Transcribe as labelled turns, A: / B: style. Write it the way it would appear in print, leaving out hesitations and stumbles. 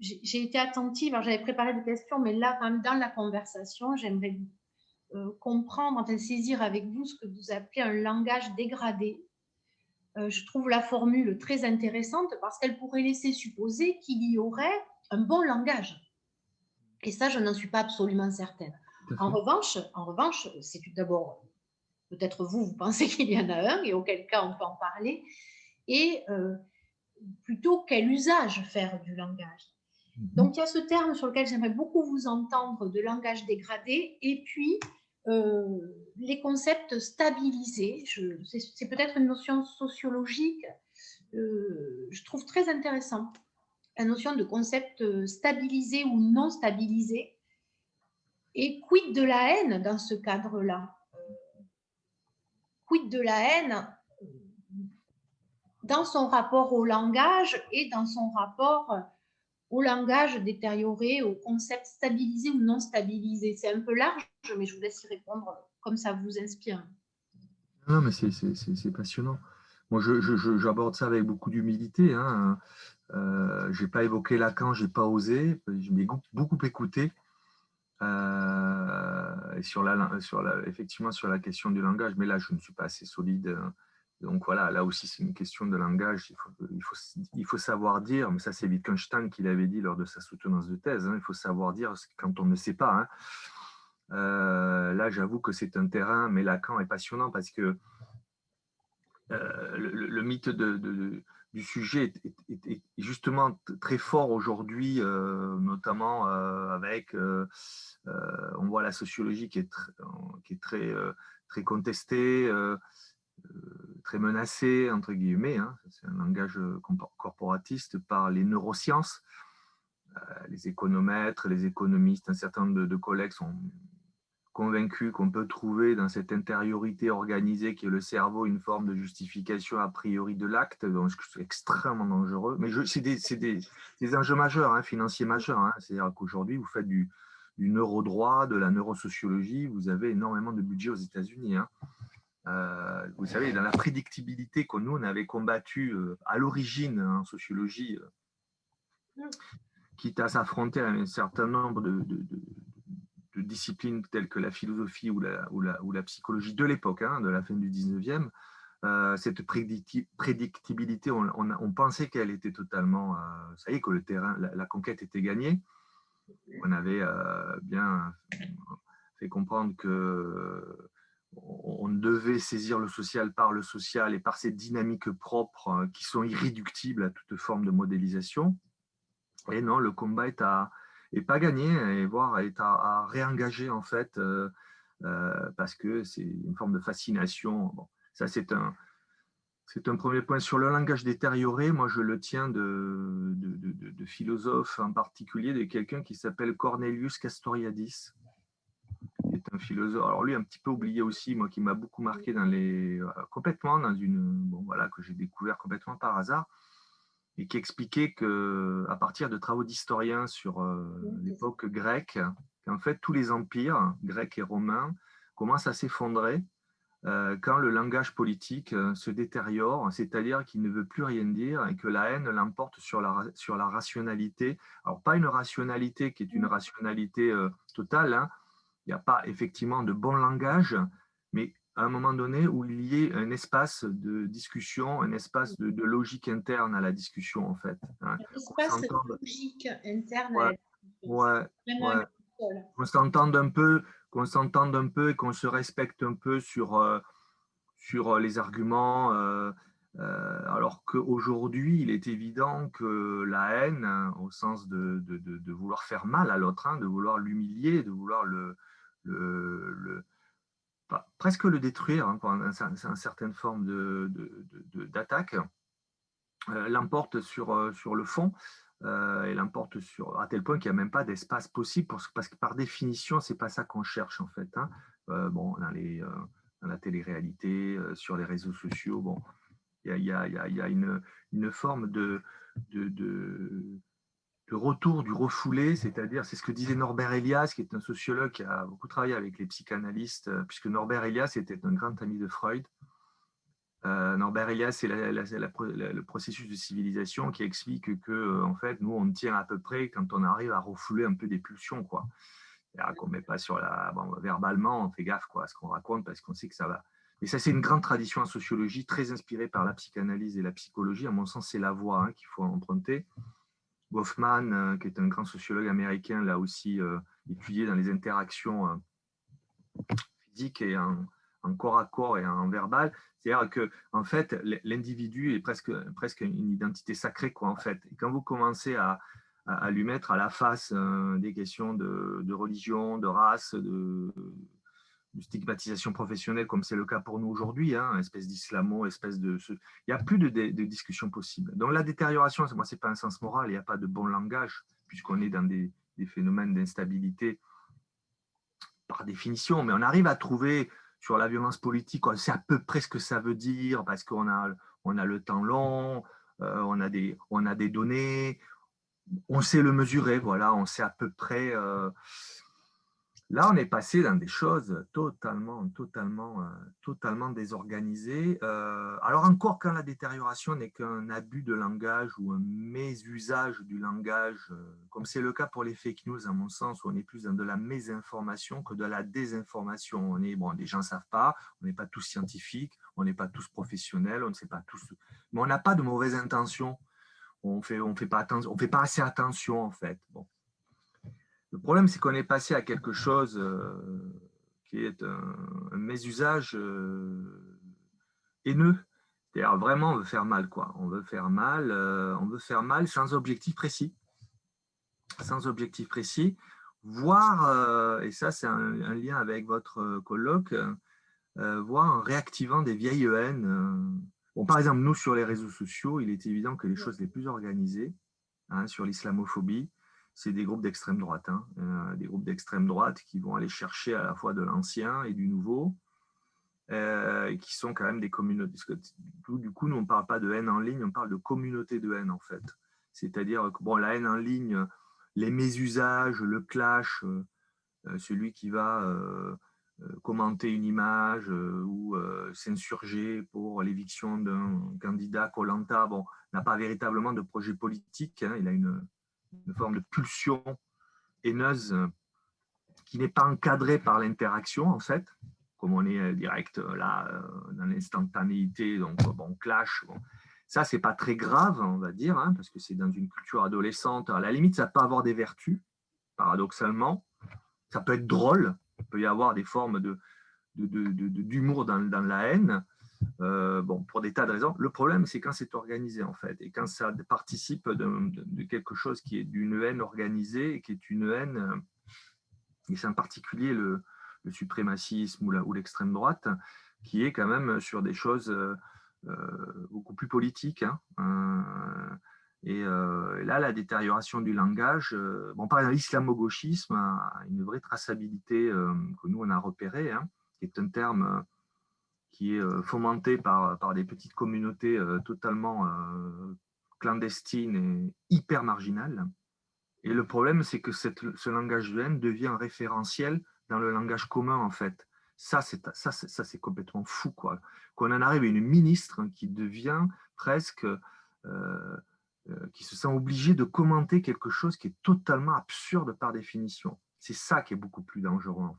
A: j'ai été attentive, j'avais préparé des questions, mais là, quand même, dans la conversation, j'aimerais comprendre, enfin saisir avec vous ce que vous appelez un langage dégradé. Je trouve la formule très intéressante parce qu'elle pourrait laisser supposer qu'il y aurait un bon langage. Et ça, je n'en suis pas absolument certaine.
B: Tout à fait.
A: En revanche, c'est tout d'abord, peut-être vous, vous pensez qu'il y en a un, et auquel cas on peut en parler, et plutôt quel usage faire du langage.
B: Mhm.
A: Donc, il y a ce terme sur lequel j'aimerais beaucoup vous entendre, de langage dégradé, et puis euh, les concepts stabilisés. C'est peut-être une notion sociologique, je trouve très intéressant. La notion de concept stabilisé ou non stabilisé. Et quid de la haine dans ce cadre-là? Quid de la haine dans son rapport au langage et dans son rapport au langage détérioré, au concept stabilisé ou non stabilisé? C'est un peu large, mais je vous laisse y répondre comme ça vous inspire.
B: Non, mais c'est passionnant. Moi, j'aborde ça avec beaucoup d'humilité, hein. J'ai pas évoqué Lacan, j'ai pas osé, j'ai beaucoup écouté. Et effectivement sur la question du langage, mais là je ne suis pas assez solide. Donc voilà, là aussi c'est une question de langage. Il faut savoir dire, mais ça c'est Wittgenstein qui l'avait dit lors de sa soutenance de thèse, hein, il faut savoir dire quand on ne sait pas, hein. Là j'avoue que c'est un terrain, mais Lacan est passionnant parce que le mythe du sujet est justement très fort aujourd'hui, notamment avec, on voit la sociologie qui est très contestée, très menacée, entre guillemets, hein, c'est un langage corporatiste par les neurosciences. Les économètres, les économistes, un certain nombre de collègues sont convaincu qu'on peut trouver dans cette intériorité organisée qui est le cerveau une forme de justification a priori de l'acte, donc c'est extrêmement dangereux. Mais c'est des enjeux majeurs, hein, financiers majeurs. Hein. C'est-à-dire qu'aujourd'hui, vous faites du neurodroit, de la neurosociologie, vous avez énormément de budget aux États-Unis. Hein. Vous savez, dans la prédictibilité que nous, on avait combattu à l'origine en sociologie, quitte à s'affronter à un certain nombre de disciplines telles que la philosophie ou la psychologie de l'époque, hein, de la fin du 19e, cette prédictibilité, on pensait qu'elle était totalement, ça y est, que le terrain, la conquête était gagnée. On avait bien fait comprendre que on devait saisir le social par le social et par ces dynamiques propres qui sont irréductibles à toute forme de modélisation. Et non, le combat est pas gagné, et voire est à réengager en fait, parce que c'est une forme de fascination. Bon, ça c'est un premier point. Sur le langage détérioré, moi je le tiens de philosophes, en particulier de quelqu'un qui s'appelle Cornelius Castoriadis, qui est un philosophe. Alors lui un petit peu oublié aussi, moi qui m'a beaucoup marqué complètement dans bon voilà, que j'ai découvert complètement par hasard, et qui expliquait que, à partir de travaux d'historiens sur l'époque grecque, qu'en fait tous les empires grecs et romains commencent à s'effondrer quand le langage politique se détériore, c'est-à-dire qu'il ne veut plus rien dire et que la haine l'emporte sur la rationalité. Alors pas une rationalité qui est une rationalité totale, hein. Il n'y a pas effectivement de bon langage, mais à un moment donné où il y ait un espace de discussion, un espace de logique interne à la discussion, en fait. Hein.
A: Un
B: Qu'on
A: espace
B: s'entende,
A: logique interne à
B: ouais,
A: la discussion.
B: ouais,
A: C'est vraiment une
B: ouais.
A: boussole.
B: Qu'on s'entende un peu et qu'on se respecte un peu sur les arguments. Alors qu'aujourd'hui, il est évident que la haine, hein, au sens de vouloir faire mal à l'autre, hein, de vouloir l'humilier, de vouloir presque le détruire, hein, pour une certaine forme d'attaque, l'emporte sur le fond, et l'emporte à tel point qu'il n'y a même pas d'espace possible, parce que par définition, c'est pas ça qu'on cherche en fait. Hein. Bon, dans la télé-réalité, sur les réseaux sociaux, bon, il y a une forme de, de, de retour du refoulé, c'est-à-dire, c'est ce que disait Norbert Elias, qui est un sociologue qui a beaucoup travaillé avec les psychanalystes, puisque Norbert Elias était un grand ami de Freud. Norbert Elias, c'est le processus de civilisation qui explique que, en fait, nous, on tient à peu près quand on arrive à refouler un peu des pulsions, quoi. Qu'on ne met pas sur la… Bon, verbalement, on fait gaffe quoi, à ce qu'on raconte parce qu'on sait que ça va. Mais ça, c'est une grande tradition en sociologie, très inspirée par la psychanalyse et la psychologie. À mon sens, c'est la voie qu'il faut emprunter. Goffman, qui est un grand sociologue américain, l'a aussi étudié dans les interactions physiques et en corps à corps et en verbal. C'est-à-dire que, en fait, l'individu est presque une identité sacrée, quoi, en fait. Et quand vous commencez à lui mettre à la face des questions de religion, de race, de stigmatisation professionnelle, comme c'est le cas pour nous aujourd'hui, espèce d'islamo, espèce de… Il n'y a plus de discussion possible. Donc la détérioration, moi, ce n'est pas un sens moral, il n'y a pas de bon langage, puisqu'on est dans des phénomènes d'instabilité par définition, mais on arrive à trouver sur la violence politique, c'est à peu près ce que ça veut dire, parce qu'on a le temps long, on a des données, on sait le mesurer, voilà, on sait à peu près… Là, on est passé dans des choses totalement désorganisées. Alors encore, quand la détérioration n'est qu'un abus de langage ou un mésusage du langage, comme c'est le cas pour les fake news, à mon sens, où on est plus dans de la mésinformation que de la désinformation. Les gens ne savent pas, on n'est pas tous scientifiques, on n'est pas tous professionnels, on ne sait pas tous… Mais on n'a pas de mauvaises intentions. On fait pas assez attention, en fait. Bon. Le problème, c'est qu'on est passé à quelque chose qui est un mésusage haineux. C'est-à-dire vraiment, on veut faire mal, quoi. On veut faire mal sans objectif précis. Sans objectif précis, voire, et ça c'est un lien avec votre colloque, voire en réactivant des vieilles haines. Bon, par exemple, nous, sur les réseaux sociaux, il est évident que les choses les plus organisées, sur l'islamophobie, c'est des groupes d'extrême droite. Des groupes d'extrême droite qui vont aller chercher à la fois de l'ancien et du nouveau, qui sont quand même des communautés. Du coup, nous, on ne parle pas de haine en ligne, on parle de communauté de haine, en fait. C'est-à-dire que la haine en ligne, les mésusages, le clash, celui qui va commenter une image ou s'insurger pour l'éviction d'un candidat Koh Lanta, n'a pas véritablement de projet politique. Il a une forme de pulsion haineuse qui n'est pas encadrée par l'interaction, en fait, comme on est direct là, dans l'instantanéité, donc clash. Ça, c'est pas très grave, on va dire, parce que c'est dans une culture adolescente. À la limite, ça peut avoir des vertus, paradoxalement. Ça peut être drôle, il peut y avoir des formes d'humour dans la haine, pour des tas de raisons. Le problème, c'est quand c'est organisé, en fait, et quand ça participe de quelque chose qui est d'une haine organisée, et qui est une haine, et c'est en particulier le suprémacisme ou l'extrême droite, qui est quand même sur des choses beaucoup plus politiques. Et là, la détérioration du langage, par exemple, l'islamo-gauchisme a une vraie traçabilité que nous, on a repérée, qui est un terme qui est fomenté par des petites communautés totalement clandestines et hyper marginales. Et le problème, c'est que ce langage de haine devient un référentiel dans le langage commun, en fait. Ça, c'est complètement fou, quoi. Qu'on en arrive à une ministre qui devient presque… qui se sent obligée de commenter quelque chose qui est totalement absurde par définition. C'est ça qui est beaucoup plus dangereux, en fait.